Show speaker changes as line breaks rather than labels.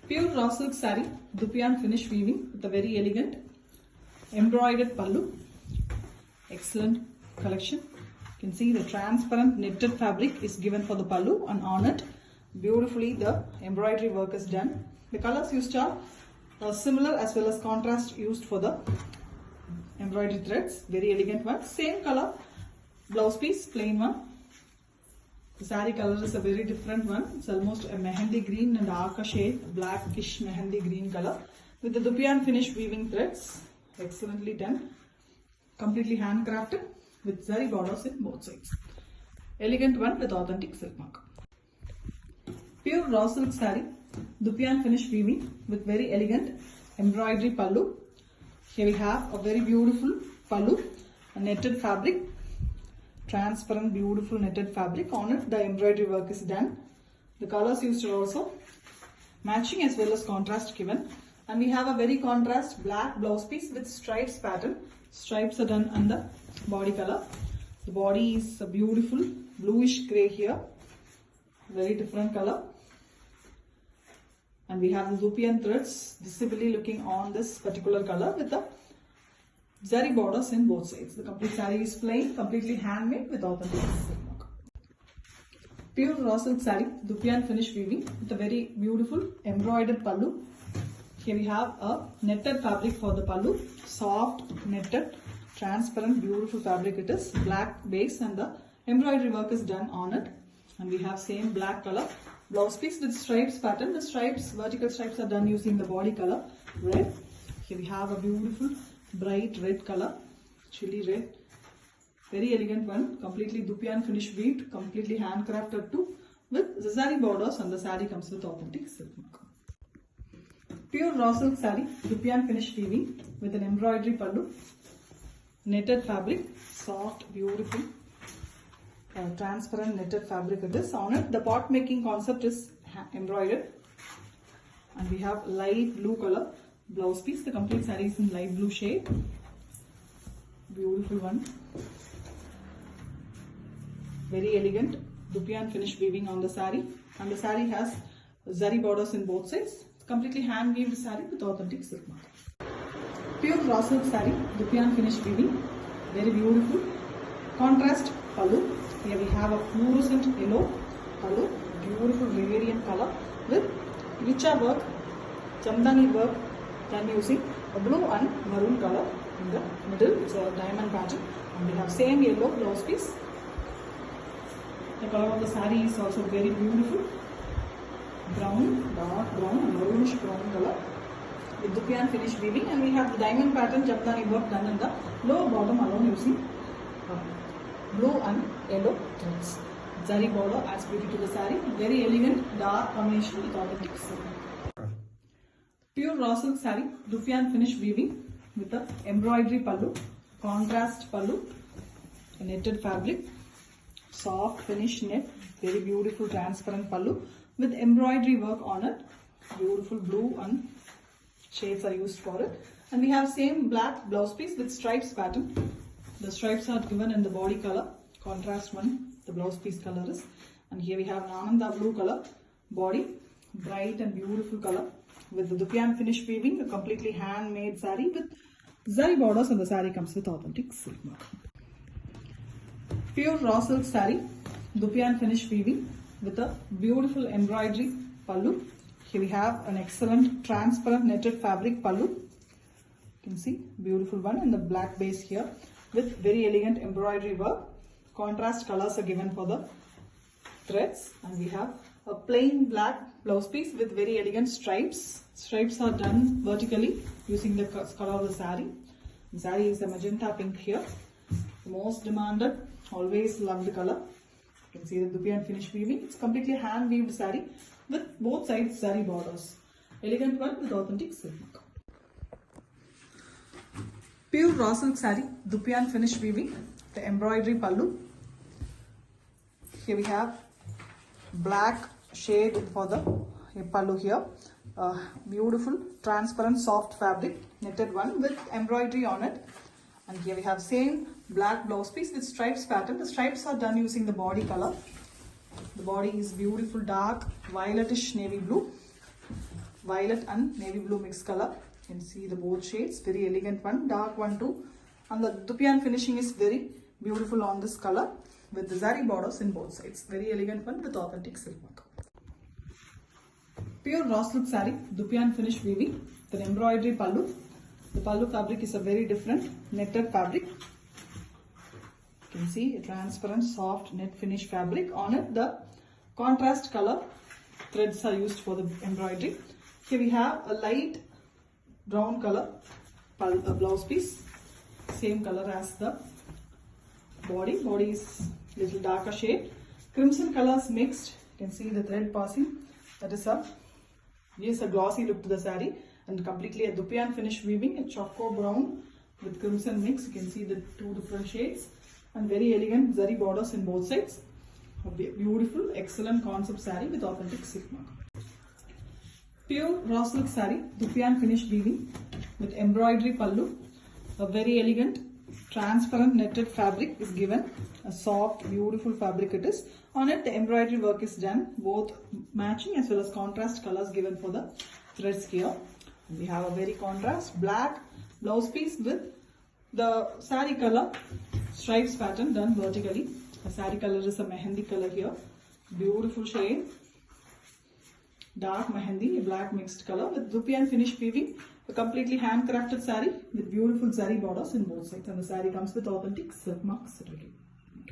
Pure raw silk saree, Dupian finish weaving with a very elegant embroidered pallu. Excellent collection. You can see the transparent knitted fabric is given for the pallu, and on it beautifully the embroidery work is done. The colors used are similar as well as contrast used for the embroidery threads. Very elegant one. Same color blouse piece, plain one. The saree color is a very different one. It's almost a mehendi green and darker shade, blackish mehendi green color with the Dupian finish weaving threads. Excellently done. Completely handcrafted with zari borders in both sides. Elegant one with authentic silk mark. Pure raw silk saree, Dupian finish weaving with very elegant embroidery pallu. Here we have a very beautiful pallu, a netted fabric, transparent beautiful netted fabric. On it the embroidery work is done. The colors used are also matching as well as contrast given, and we have a very contrast black blouse piece with stripes pattern. Stripes are done on the body color. The body is a beautiful bluish grey here, very different color, and we have the Dupian threads visibly looking on this particular color with the zari borders in both sides. The complete saree is plain, completely handmade with authentic silk mark. Pure raw silk saree, Dupian finish weaving with a very beautiful embroidered pallu. Here we have a netted fabric for the pallu, soft netted, transparent, beautiful fabric it is, black base, and the embroidery work is done on it. And we have same black color blouse piece with stripes pattern. The stripes, vertical stripes are done using the body color red. Here we have a beautiful bright red color, chili red, very elegant one, completely Dupian finish weaved, completely handcrafted too, with zari borders, and the saree comes with authentic silk mark. Pure raw silk saree, Dupian finish weaving with an embroidery pallu, netted fabric, soft, beautiful, transparent netted fabric it is. On it the pot making concept is embroidered, and we have light blue color blouse piece. The complete saree is in light blue shade. Beautiful one. Very elegant Dupian finish weaving on the saree, and the saree has zari borders in both sides. It's completely hand weaved saree with authentic silk mark. Pure raw silk saree, Dupian finish weaving, very beautiful. Contrast pallu. Here we have a fluorescent yellow pallu, beautiful radiant color with richa work, jamdani work done using a blue and maroon color in the middle. It's a diamond pattern, and we have same yellow blouse piece. The color of the saree is also very beautiful, brown, dark brown and maroonish brown color with Dupian finish weaving, and we have the diamond pattern jamdani work done in the lower bottom alone using blue and yellow threads. Zari border adds beauty to the saree. Very elegant dark combination with authentic silk. Pure raw silk saree, Dupian finish weaving with the embroidery pallu, contrast pallu, a netted fabric, soft finish net, very beautiful transparent pallu with embroidery work on it. Beautiful blue and shades are used for it, and we have same black blouse piece with stripes pattern. The stripes are given in the body color, contrast one, the blouse piece color is, and here we have an Ananda blue color body, bright and beautiful color with the Dupian finish weaving, a completely handmade saree with zari borders, and the saree comes with authentic silk mark. Pure raw silk saree, Dupian finish weaving with a beautiful embroidery pallu. Here we have an excellent transparent netted fabric pallu. You can see beautiful one in the black base here with very elegant embroidery work. Contrast colors are given for the threads, and we have a plain black blouse piece with very elegant stripes. Stripes are done vertically using the color of the saree. The saree is a magenta pink here. The most demanded, always loved color. You can see the Dupian finish weaving. It's completely hand weaved saree with both sides saree borders. Elegant one with authentic silk mark. Pure raw silk saree, Dupian finish weaving, the embroidery pallu. Here we have black shade for the pallu here. Beautiful transparent soft fabric, knitted one with embroidery on it. And here we have same black blouse piece with stripes pattern. The stripes are done using the body color. The body is beautiful dark violetish navy blue violet and navy blue mixed color. You can see the both shades, very elegant one, dark one too. And the dupian finishing is very beautiful on this color with the zari borders in both sides. Very elegant one with authentic silk work. Pure raw silk saree, dupian finish weaving, with an embroidery pallu. The pallu fabric is a very different netted fabric. You can see a transparent soft net finish fabric. On it the contrast color threads are used for the embroidery. Here we have a light brown color blouse piece, same color as the body. Body is little darker shade. Crimson colors mixed. You can see the thread passing. That is gives a glossy look to the saree, and completely a dupian finish weaving, a choco brown with crimson mix. You can see the two different shades and very elegant zari borders in both sides. A beautiful, excellent concept saree with authentic silk mark. Pure raw silk saree, dupian finish weaving with embroidery pallu. A very elegant, transparent netted fabric is given. A soft, beautiful fabric it is. On it, the embroidery work is done, both matching as well as contrast colors given for the threads here. We have a very contrast black blouse piece with the saree color stripes pattern done vertically. The saree color is a mehendi color here. Beautiful shade. Dark mehendi, a black mixed color with dupian finish weaving. A completely handcrafted saree with beautiful zari borders in both sides, and the saree comes with authentic silk mark certificate.